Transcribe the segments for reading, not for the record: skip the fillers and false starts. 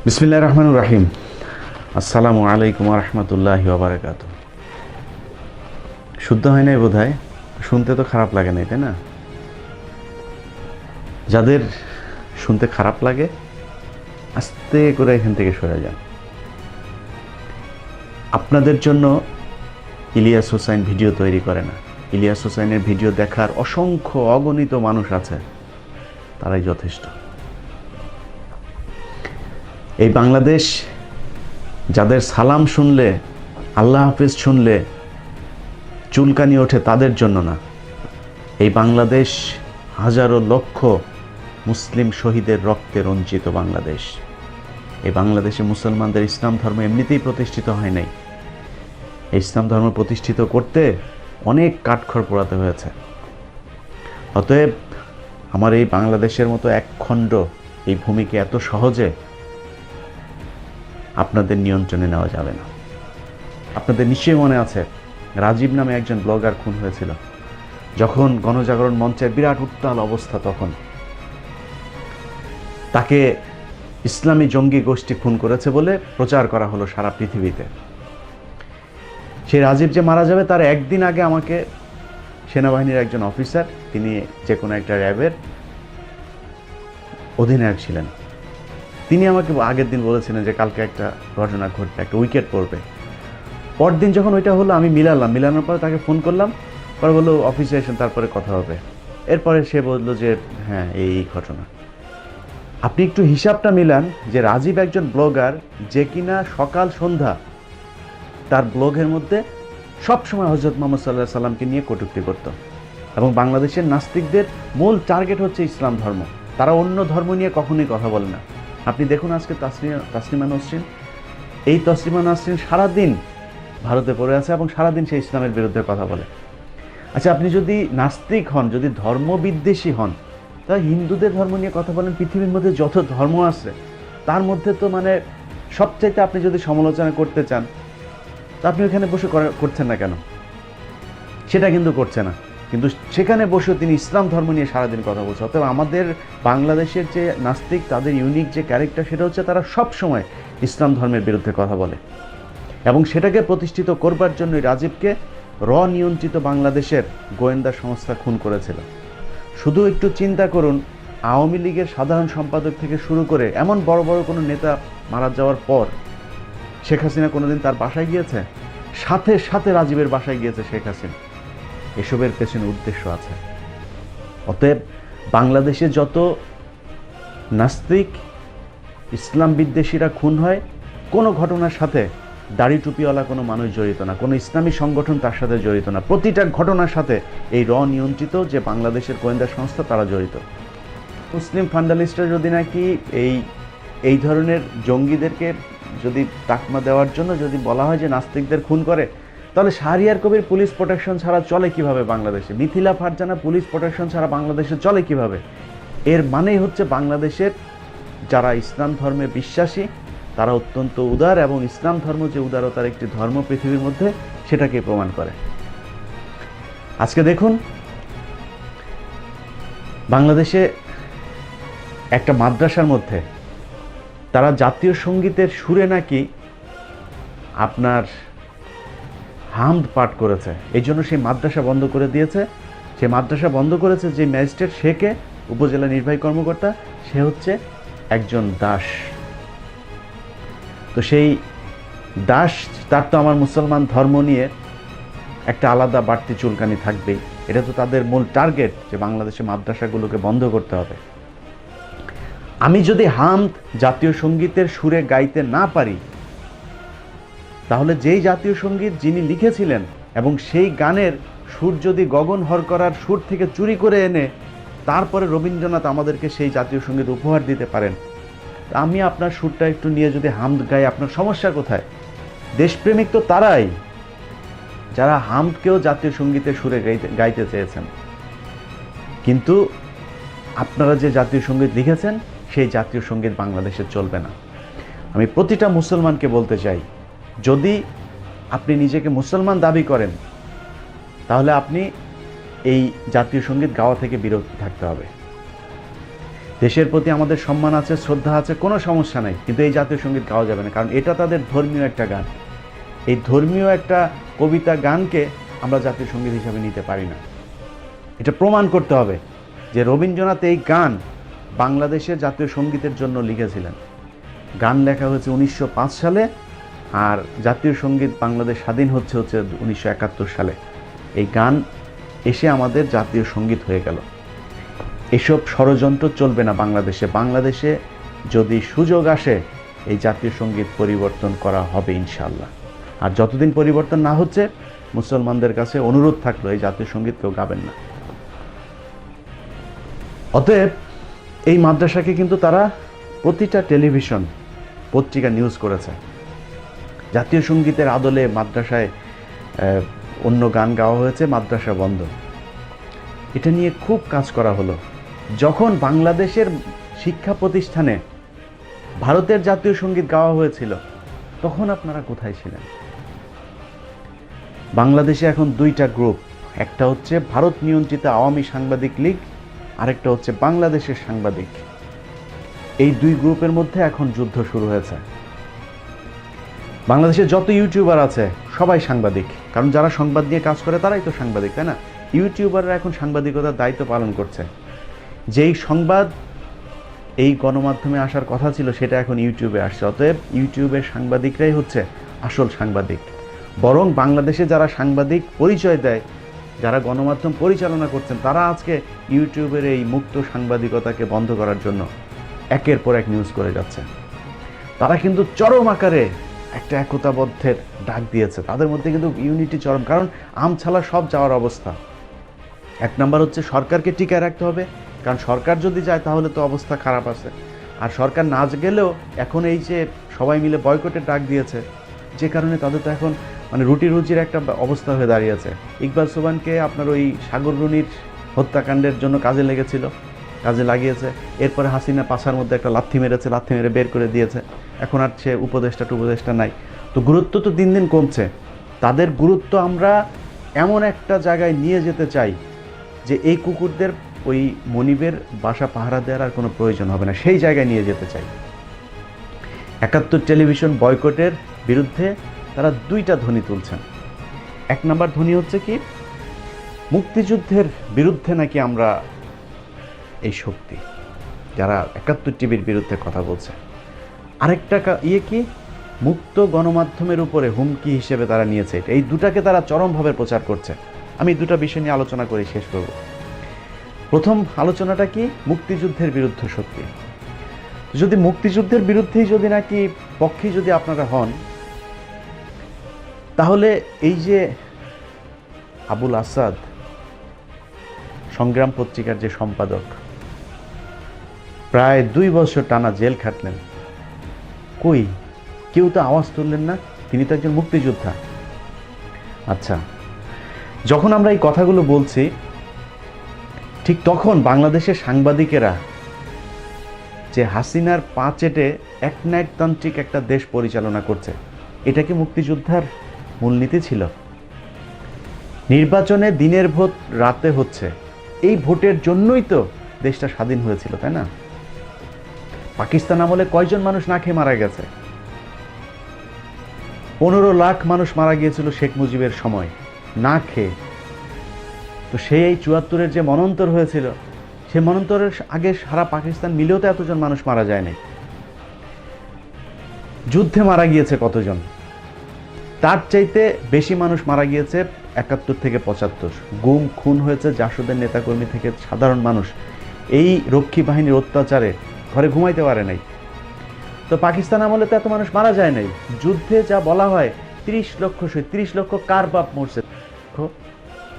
বিসমিল্লাহির রহমানির রহিম। আসসালামু আলাইকুম ওয়া রাহমাতুল্লাহি ওয়া বারাকাতুহু। শুদ্ধ হয় নাই বোধহয়, শুনতে তো খারাপ লাগে না, তাই না? যাদের শুনতে খারাপ লাগে আস্তে করে এখান থেকে সরে যান। আপনাদের জন্য ইলিয়াস হোসাইন ভিডিও তৈরি করে না। ইলিয়াস হোসাইনের ভিডিও দেখার অসংখ্য অগণিত মানুষ আছে, তারাই যথেষ্ট। এই বাংলাদেশ যাদের সালাম শুনলে, আল্লাহ হাফেজ শুনলে চুলকানি ওঠে, তাদের জন্য না। এই বাংলাদেশ হাজারো লক্ষ মুসলিম শহীদের রক্তে রঞ্জিত বাংলাদেশ। এই বাংলাদেশে মুসলমানদের ইসলাম ধর্ম এমনিতেই প্রতিষ্ঠিত হয় নাই। এই ইসলাম ধর্ম প্রতিষ্ঠিত করতে অনেক কাঠখড় পোড়াতে হয়েছে। অতএব আমার এই বাংলাদেশের মতো এক খণ্ড এই ভূমিকে এত সহজে আপনাদের নিয়ন্ত্রণে নেওয়া যাবে না। আপনাদের নিশ্চয়ই মনে আছে, রাজীব নামে একজন ব্লগার খুন হয়েছিল। যখন গণজাগরণ মঞ্চের বিরাট উত্তাল অবস্থা, তখন তাকে ইসলামী জঙ্গি গোষ্ঠী খুন করেছে বলে প্রচার করা হলো সারা পৃথিবীতে। সেই রাজীব যে মারা যাবে তার একদিন আগে আমাকে সেনাবাহিনীর একজন অফিসার, তিনি যে কোনো একটা র্যাবের অধিনায়ক ছিলেন, তিনি আমাকে আগের দিন বলেছিলেন যে কালকে একটা ঘটনা ঘটবে, একটা উইকেট পড়বে। পরদিন যখন ওইটা হলো, আমি মিলানোর পরে তাকে ফোন করলাম, পরে বললো অফিসে এসে তারপরে কথা হবে। এরপরে সে বললো যে হ্যাঁ এই ঘটনা। আপনি একটু হিসাবটা মিলান যে রাজীব একজন ব্লগার, যে কিনা সকাল সন্ধ্যা তার ব্লগের মধ্যে সবসময় হযরত মুহাম্মদ সাল্লাল্লাহু আলাইহি সাল্লামকে নিয়ে কটূক্তি করত। এবং বাংলাদেশের নাস্তিকদের মূল টার্গেট হচ্ছে ইসলাম ধর্ম, তারা অন্য ধর্ম নিয়ে কখনোই কথা বলে না। আপনি দেখুন আজকে তাসলিমা নসরিন, এই তাসলিমা নসরিন সারাদিন ভারতে পড়ে আছে এবং সারাদিন সে ইসলামের বিরুদ্ধে কথা বলে। আচ্ছা, আপনি যদি নাস্তিক হন, যদি ধর্মবিদ্বেষী হন, তাহলে হিন্দুদের ধর্ম নিয়ে কথা বলেন। পৃথিবীর মধ্যে যত ধর্ম আছে তার মধ্যে তো সবচাইতে আপনি যদি সমালোচনা করতে চান, তা আপনি ওখানে বসে করছেন না কেন? সেটা কিন্তু করছে না, কিন্তু সেখানে বসেও তিনি ইসলাম ধর্ম নিয়ে সারাদিন কথা বলছে। অতএব আমাদের বাংলাদেশের যে নাস্তিক, তাদের ইউনিক যে ক্যারেক্টার, সেটা হচ্ছে তারা সব সময় ইসলাম ধর্মের বিরুদ্ধে কথা বলে। এবং সেটাকে প্রতিষ্ঠিত করবার জন্যই রাজীবকে নিয়ন্ত্রিত বাংলাদেশের গোয়েন্দা সংস্থা খুন করেছিল। শুধু একটু চিন্তা করুন, আওয়ামী লীগের সাধারণ সম্পাদক থেকে শুরু করে এমন বড় বড় কোনো নেতা মারা যাওয়ার পর শেখ হাসিনা কোনোদিন তার বাসায় গিয়েছে? সাথে সাথে রাজীবের বাসায় গিয়েছে শেখ হাসিনা। এসবের পেছনে উদ্দেশ্য আছে। অতএব বাংলাদেশে যত নাস্তিক, ইসলাম বিদ্বেষীরা খুন হয়, কোনো ঘটনার সাথে দাড়ি টুপিওয়ালা কোনো মানুষ জড়িত না, কোনো ইসলামী সংগঠন তার সাথে জড়িত না। প্রতিটা ঘটনার সাথে এই নিয়ন্ত্রিত যে বাংলাদেশের গোয়েন্দা সংস্থা, তারা জড়িত। মুসলিম ফান্ডালিস্টরা যদি নাকি এই ধরনের জঙ্গিদেরকে যদি তাকমা দেওয়ার জন্য যদি বলা হয় যে নাস্তিকদের খুন করে, তাহলে শাহরিয়ার কবির পুলিশ প্রোটেকশন ছাড়া চলে কিভাবে বাংলাদেশে? মিথিলা ফারজানা পুলিশ প্রোটেকশন ছাড়া বাংলাদেশে চলে কিভাবে? এর মানেই হচ্ছে বাংলাদেশের যারা ইসলাম ধর্মে বিশ্বাসী তারা অত্যন্ত উদার, এবং ইসলাম ধর্ম যে উদারতার একটি ধর্ম পৃথিবীর মধ্যে, সেটাকে প্রমাণ করে। আজকে দেখুন, বাংলাদেশে একটা মাদ্রাসার মধ্যে তারা জাতীয় সঙ্গীতের সুরে নাকি আপনার হামদ পাঠ করেছে, এই জন্য সেই মাদ্রাসা বন্ধ করে দিয়েছে। সেই মাদ্রাসা বন্ধ করেছে যে ম্যাজিস্ট্রেট, সেকে উপজেলা নির্বাহী কর্মকর্তা, সে হচ্ছে একজন দাস। তো সেই দাস, তার তো আমার মুসলমান ধর্ম নিয়ে একটা আলাদা বাড়তি চুলকানি থাকবেই। এটা তো তাদের মূল টার্গেট যে বাংলাদেশে মাদ্রাসাগুলোকে বন্ধ করতে হবে। আমি যদি হামদ জাতীয় সঙ্গীতের সুরে গাইতে না পারি, তাহলে যেই জাতীয় সঙ্গীত যিনি লিখেছিলেন এবং সেই গানের সুর যদি গগন হর করার সুর থেকে চুরি করে এনে তারপরে রবীন্দ্রনাথ আমাদেরকে সেই জাতীয় সঙ্গীত উপহার দিতে পারেন, আমি আপনার সুরটা একটু নিয়ে যদি হামদ গাই, আপনার সমস্যা কোথায়? দেশপ্রেমিক তো তারাই যারা হামদকেও জাতীয় সঙ্গীতের সুরে গাইতে চেয়েছেন। কিন্তু আপনারা যে জাতীয় সঙ্গীত লিখেছেন, সেই জাতীয় সঙ্গীত বাংলাদেশে চলবে না। আমি প্রতিটা মুসলমানকে বলতে চাই, যদি আপনি নিজেকে মুসলমান দাবি করেন, তাহলে আপনি এই জাতীয় সঙ্গীত গাওয়া থেকে বিরত থাকতে হবে। দেশের প্রতি আমাদের সম্মান আছে, শ্রদ্ধা আছে, কোনো সমস্যা নাই, কিন্তু এই জাতীয় সঙ্গীত গাওয়া যাবে না, কারণ এটা তাদের ধর্মীয় একটা গান। এই ধর্মীয় একটা কবিতা গানকে আমরা জাতীয় সঙ্গীত হিসাবে নিতে পারি না। এটা প্রমাণ করতে হবে যে রবীন্দ্রনাথ এই গান বাংলাদেশের জাতীয় সঙ্গীতের জন্য লিখেছিলেন। গান লেখা হয়েছে 1905 সালে, আর জাতীয় সঙ্গীত বাংলাদেশ স্বাধীন হচ্ছে 1971 সালে। এই গান এসে আমাদের জাতীয় সঙ্গীত হয়ে গেল। এসব ষড়যন্ত্র চলবে না বাংলাদেশে। বাংলাদেশে যদি সুযোগ আসে এই জাতীয় সঙ্গীত পরিবর্তন করা হবে ইনশাআল্লাহ। আর যতদিন পরিবর্তন না হচ্ছে, মুসলমানদের কাছে অনুরোধ থাকলো এই জাতীয় সঙ্গীত কেউ গাবেন না। অতএব এই মাদ্রাসাকে কিন্তু তারা প্রতিটা টেলিভিশন পত্রিকা নিউজ করেছে। জাতীয় সঙ্গীতের আদলে মাদ্রাসায় অন্য গান গাওয়া হয়েছে, মাদ্রাসা বন্ধ। এটা নিয়ে খুব কাজ করা হলো। যখন বাংলাদেশের শিক্ষা প্রতিষ্ঠানে ভারতের জাতীয় সঙ্গীত গাওয়া হয়েছিল, তখন আপনারা কোথায় ছিলেন? বাংলাদেশে এখন দুইটা গ্রুপ, একটা হচ্ছে ভারত নিয়ন্ত্রিত আওয়ামী সাংবাদিক লীগ, আরেকটা হচ্ছে বাংলাদেশের সাংবাদিক। এই দুই গ্রুপের মধ্যে এখন যুদ্ধ শুরু হয়েছে। বাংলাদেশে যত ইউটিউবার আছে সবাই সাংবাদিক, কারণ যারা সংবাদ নিয়ে কাজ করে তারাই তো সাংবাদিক, তাই না? ইউটিউবাররা এখন সাংবাদিকতার দায়িত্ব পালন করছে। যেই সংবাদ এই গণমাধ্যমে আসার কথা ছিল সেটা এখন ইউটিউবে আসছে। অতএব ইউটিউবের সাংবাদিকরাই হচ্ছে আসল সাংবাদিক। বরং বাংলাদেশে যারা সাংবাদিক পরিচয় দেয়, যারা গণমাধ্যম পরিচালনা করছেন, তারা আজকে ইউটিউবের এই মুক্ত সাংবাদিকতাকে বন্ধ করার জন্য একের পর এক নিউজ করে যাচ্ছে। তারা কিন্তু চরম আকারে একটা একতাবদ্ধের ডাক দিয়েছে। তাদের মধ্যে কিন্তু ইউনিটি চরম, কারণ আমছালা সব যাওয়ার অবস্থা। এক নাম্বার হচ্ছে সরকারকে টিকায় রাখতে হবে, কারণ সরকার যদি যায় তাহলে তো অবস্থা খারাপ আছে। আর সরকার না গেলেও এখন এই যে সবাই মিলে বয়কটের ডাক দিয়েছে, যে কারণে তাদের তো এখন মানে রুটি রুজির একটা অবস্থা হয়ে দাঁড়িয়েছে। ইকবাল সোবানকে আপনার ওই সাগর রুনির হত্যাকাণ্ডের জন্য কাজে লাগিয়েছে। এরপরে হাসিনা পাশার মধ্যে একটা লাথি মেরে বের করে দিয়েছে। এখন আর সে উপদেষ্টা নাই। তো গুরুত্ব তো দিন দিন কমছে। তাদের গুরুত্ব আমরা এমন একটা জায়গায় নিয়ে যেতে চাই যে এই কুকুরদের ওই মনিবের বাসা পাহারা দেওয়ার আর কোনো প্রয়োজন হবে না, সেই জায়গায় নিয়ে যেতে চাই। 71 টেলিভিশন বয়কটের বিরুদ্ধে তারা দুইটা ধ্বনি তুলছেন। এক নাম্বার ধ্বনি হচ্ছে কি, মুক্তিযুদ্ধের বিরুদ্ধে নাকি আমরা এই শক্তি, যারা 71 টিভির বিরুদ্ধে কথা বলছে। আরেকটা কি, মুক্ত গণমাধ্যমের উপরে হুমকি হিসেবে তারা নিয়েছে। এই দুটাকে তারা চরমভাবে প্রচার করছে। আমি দুটা বিষয় নিয়ে আলোচনা করে শেষ করব। প্রথম আলোচনাটা কি, মুক্তিযুদ্ধের বিরুদ্ধে শক্তি। যদি মুক্তিযুদ্ধের বিরুদ্ধেই যদি নাকি পক্ষেই যদি আপনারা হন, তাহলে এই যে আবুল আসাদ সংগ্রাম পত্রিকার যে সম্পাদক, প্রায় 2 বছর টানা জেল খাটলেন, কই কেউ তো আওয়াজ তুললেন না? তিনি তো একজন মুক্তিযোদ্ধা। আচ্ছা, যখন আমরা এই কথাগুলো বলছি, ঠিক তখন বাংলাদেশের সাংবাদিকেরা যে হাসিনার পা চেটে একনায়কতান্ত্রিক একটা দেশ পরিচালনা করছে, এটা কি মুক্তিযোদ্ধার মূলনীতি ছিল? নির্বাচনে দিনের ভোট রাতে হচ্ছে, এই ভোটের জন্যই তো দেশটা স্বাধীন হয়েছিল, তাই না? পাকিস্তান আমলে কয়জন মানুষ না খেয়ে মারা গেছে? 15 লাখ মানুষ মারা গিয়েছিল শেখ মুজিবের সময় না খেয়ে। তো সেই 74-এর যে মনন্তর হয়েছিল, সে মনন্তরের আগে সারা পাকিস্তান মিলেও তো এতজন মানুষ মারা যায় নাই। যুদ্ধে মারা গিয়েছে কতজন? তার চাইতে বেশি মানুষ মারা গিয়েছে 71 থেকে 75। গুম খুন হয়েছে জাসদের নেতাকর্মী থেকে সাধারণ মানুষ। এই রক্ষী বাহিনীর অত্যাচারে ঘরে ঘুমাইতে পারে নাই। তো পাকিস্তান আমলে তো এত মানুষ মারা যায় নাই। যুদ্ধে যা বলা হয় 30 লক্ষ শহীদ। 30 লক্ষ কার বাপ মরছে?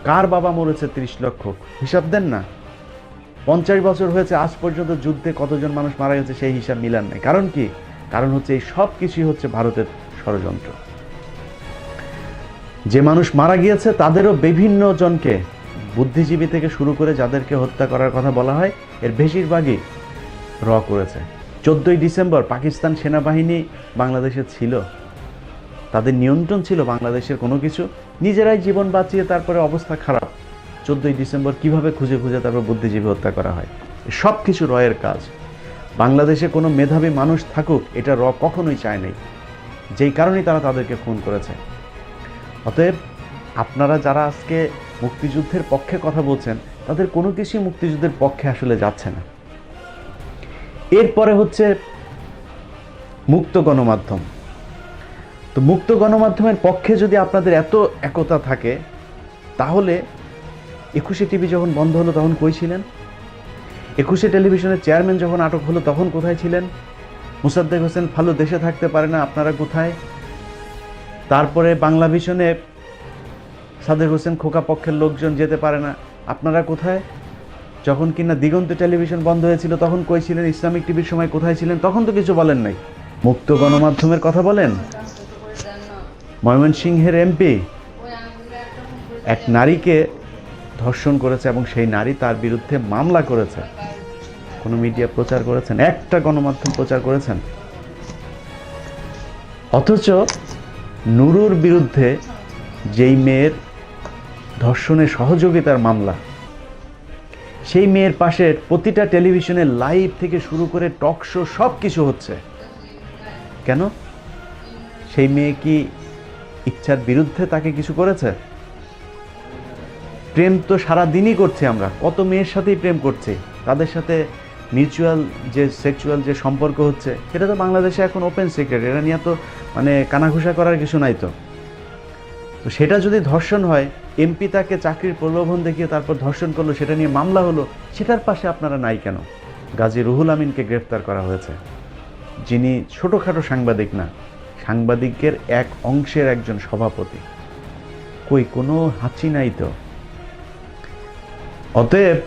কার বাবা মরেছে 30 লক্ষ? হিসাব দেন না। 50 বছর হয়েছে আজ পর্যন্ত যুদ্ধে কতজন মানুষ মারা গেছে সেই হিসাব মিলান নাই। কারণ কি? কারণ হচ্ছে এই সব কিছুই হচ্ছে ভারতের ষড়যন্ত্র। যে মানুষ মারা গিয়েছে তাদেরও বিভিন্ন জনকে, বুদ্ধিজীবী থেকে শুরু করে যাদেরকে হত্যা করার কথা বলা হয়, এর বেশিরভাগই করেছে। 14ই ডিসেম্বর পাকিস্তান সেনাবাহিনী বাংলাদেশে ছিল, তাদের নিয়ন্ত্রণ ছিল বাংলাদেশের কোনো কিছু, নিজেরাই জীবন বাঁচিয়ে তারপরে অবস্থা খারাপ। 14ই ডিসেম্বর কিভাবে খুঁজে তারপর বুদ্ধিজীবী হত্যা করা হয়। সব কিছু রয়ের কাজ। বাংলাদেশে কোনো মেধাবী মানুষ থাকুক এটা র কখনোই চায় নাই, যেই কারণেই তারা তাদেরকে খুন করেছে। অতএব আপনারা যারা আজকে মুক্তিযুদ্ধের পক্ষে কথা বলছেন তাদের কোনো কিছুই মুক্তিযুদ্ধের পক্ষে আসলে যাচ্ছে না। এরপরে হচ্ছে মুক্ত গণমাধ্যম। তো মুক্ত গণমাধ্যমের পক্ষে যদি আপনাদের এত একতা থাকে তাহলে 21শে টিভি যখন বন্ধ হলো তখন কই ছিলেন? 21শে টেলিভিশনের চেয়ারম্যান যখন আটক হলো তখন কোথায় ছিলেন? মোসাদ্দেক হোসেন ফালু দেশে থাকতে পারে না, আপনারা কোথায়? তারপরে বাংলা ভিশনে সাদেক হোসেন খোকা পক্ষের লোকজন যেতে পারে না, আপনারা কোথায়? যখন কিনা দিগন্ত টেলিভিশন বন্ধ হয়েছিল তখন কই ছিলেন? ইসলামিক টিভির সময় কোথায় ছিলেন? তখন তো কিছু বলেন নাই। মুক্ত গণমাধ্যমের কথা বলেন। ময়মনসিংহের এমপি এক নারীকে ধর্ষণ করেছে এবং সেই নারী তার বিরুদ্ধে মামলা করেছে। কোনো মিডিয়া প্রচার করেছেন? একটা গণমাধ্যম প্রচার করেছেন? অথচ নুরুর বিরুদ্ধে যেই মেয়ের ধর্ষণের সহযোগিতার মামলা, সেই মেয়ের পাশের প্রতিটা টেলিভিশনে লাইভ থেকে শুরু করে টক শো সব কিছু হচ্ছে। কেন? সেই মেয়ে কি ইচ্ছার বিরুদ্ধে তাকে কিছু করেছে? প্রেম তো সারা দিনই করছি আমরা, কত মেয়ের সাথেই প্রেম করছি, তাদের সাথে মিউচুয়াল যে সেক্সুয়াল যে সম্পর্ক হচ্ছে সেটা তো বাংলাদেশে এখন ওপেন সিক্রেট, এটা নিয়ে তো মানে কানাঘুষা করার কিছু নাই। তো সেটা যদি ধর্ষণ হয়, এমপি তাকে চাকরির প্রলোভন দেখিয়ে তারপর ধর্ষণ করলো, সেটা নিয়ে মামলা হলো, সেটার পাশে আপনারা নাই কেন? গাজী রুহুল আমিনকে গ্রেফতার করা হয়েছে, যিনি ছোটোখাটো সাংবাদিক না, সাংবাদিকের এক অংশের একজন সভাপতি। কই কোনো হাঁচি নাই তো। অতএব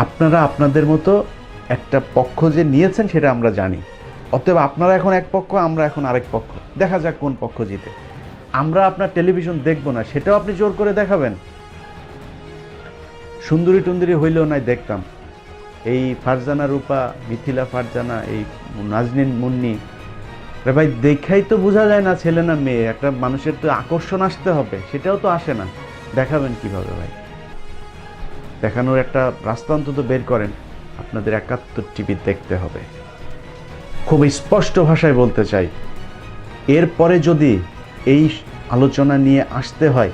আপনারা আপনাদের মতো একটা পক্ষ যে নিয়েছেন সেটা আমরা জানি। অতএব আপনারা এখন এক পক্ষ, আমরা এখন আরেক পক্ষ, দেখা যাক কোন পক্ষ জিতে। আমরা আপনার টেলিভিশন দেখব না, সেটাও আপনি জোর করে দেখাবেন। সুন্দরী টুন্দরী হইলেও নাই দেখতাম, এই ফারজানা রূপা, মিথিলা ফারজানা, এই নাজনীন মুন্নি, রে ভাই দেখাই তো বোঝা যায় না ছেলে না মেয়ে। একটা মানুষের তো আকর্ষণ আসতে হবে, সেটাও তো আসে না। দেখাবেন কিভাবে ভাই? দেখানোর একটা রাস্তা অন্তত বের করেন। আপনাদের 71 টিভি দেখতে হবে। খুব স্পষ্ট ভাষায় বলতে চাই, এরপরে যদি এই আলোচনা নিয়ে আসতে হয়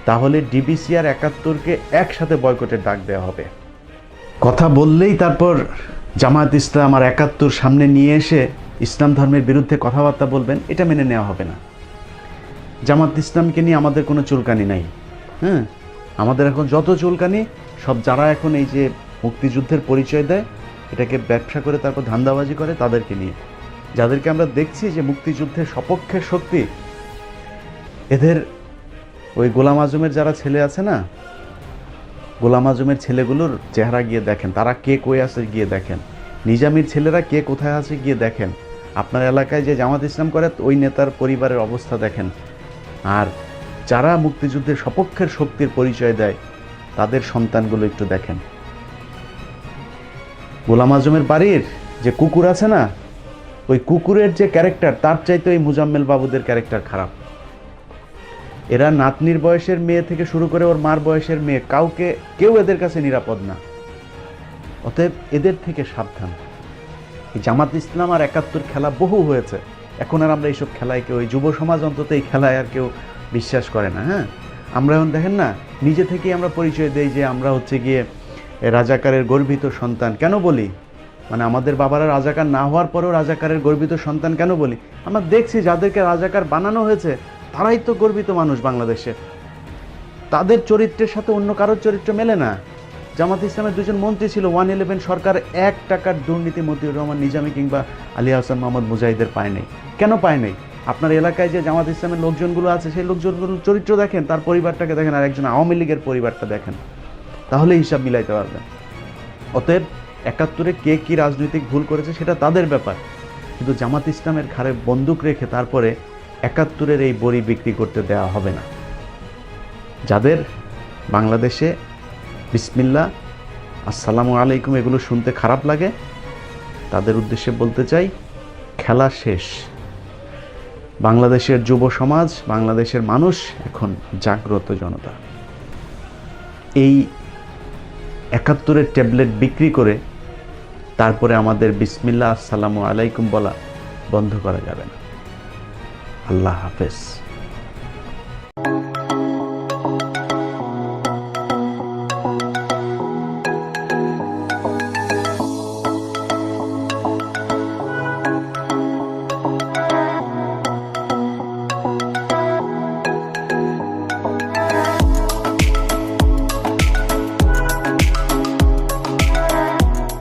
তাহলে ডিবিসি আর 71কে একসাথে বয়কটের ডাক দেওয়া হবে। কথা বললেই তারপর জামায়াত ইসলাম আর 71 সামনে নিয়ে এসে ইসলাম ধর্মের বিরুদ্ধে কথাবার্তা বলবেন, এটা মেনে নেওয়া হবে না। জামায়াত ইসলামকে নিয়ে আমাদের কোনো চুলকানি নাই। হ্যাঁ, আমাদের এখন যত চুলকানি সব যারা এখন এই যে মুক্তিযুদ্ধের পরিচয় দেয়, এটাকে ব্যবসা করে তারপর ধান্দাবাজি করে, তাদেরকে নিয়ে। যাদেরকে আমরা দেখছি যে মুক্তিযুদ্ধের সপক্ষের শক্তি, এদের ওই গোলাম আজমের যারা ছেলে আছে না, গোলাম আজমের ছেলেগুলোর চেহারা গিয়ে দেখেন, তারা কে কই আছে গিয়ে দেখেন। নিজামীর ছেলেরা কে কোথায় আছে গিয়ে দেখেন। আপনার এলাকায় যে জামাত ইসলাম করে ওই নেতার পরিবারের অবস্থা দেখেন। আর যারা মুক্তিযুদ্ধের সপক্ষের শক্তির পরিচয় দেয় তাদের সন্তানগুলো একটু দেখেন। গোলাম আজমের বাড়ির যে কুকুর আছে না, ওই কুকুরের যে ক্যারেক্টার তার চাইতে ওই মুজাম্মেল বাবুদের ক্যারেক্টার খারাপ। এরা নাতনির বয়সের মেয়ে থেকে শুরু করে ওর মার বয়সের মেয়ে, কেউ এদের কাছে নিরাপদ না। অতএব এদের থেকে সাবধান। এই জামাত ইসলাম আর 71 খেলা বহু হয়েছে, এখন আর আমরা এইসব খেলায় কেউ, ওই যুব সমাজ অন্তত এই খেলায় আর কেউ বিশ্বাস করে না। হ্যাঁ, আমরা এখন দেখেন না, নিজে থেকেই আমরা পরিচয় দেই যে আমরা হচ্ছে গিয়ে রাজাকারের গর্বিত সন্তান। কেন বলি? মানে আমাদের বাবারা রাজাকার না হওয়ার পরেও রাজাকারের গর্বিত সন্তান কেন বলি? আমরা দেখছি যাদেরকে রাজাকার বানানো হয়েছে তারাই তো গর্বিত মানুষ বাংলাদেশে। তাদের চরিত্রের সাথে অন্য কারোর চরিত্র মেলে না। জামাত ইসলামের দুজন মন্ত্রী ছিল 111 সরকার, 1 টাকার দুর্নীতি মতিউর রহমান নিজামী কিংবা আলী হাসান মোহাম্মদ মুজাহিদের পায় নাই। কেন পায় নাই? আপনার এলাকায় যে জামাত ইসলামের লোকজনগুলো আছে সেই লোকজনগুলোর চরিত্র দেখেন, তার পরিবারটাকে দেখেন, আর একজন আওয়ামী লীগের পরিবারটা দেখেন, তাহলে হিসাব মিলাইতে পারবেন। অতএব 71-এ কে কী রাজনৈতিক ভুল করেছে সেটা তাদের ব্যাপার, কিন্তু জামাত ইসলামের ঘাড়ে বন্দুক রেখে তারপরে 71-এর এই বড়ি বিক্রি করতে দেওয়া হবে না। যাদের বাংলাদেশে বিসমিল্লাহ, আসসালামু আলাইকুম এগুলো শুনতে খারাপ লাগে, তাদের উদ্দেশ্যে বলতে চাই, খেলা শেষ। বাংলাদেশের যুব সমাজ, বাংলাদেশের মানুষ এখন জাগ্রত জনতা। এই 71-এর ট্যাবলেট বিক্রি করে তারপরে আমাদের বিসমিল্লাহ আসসালামু আলাইকুম বলা বন্ধ করা যাবে না। আল্লাহ হাফেজ।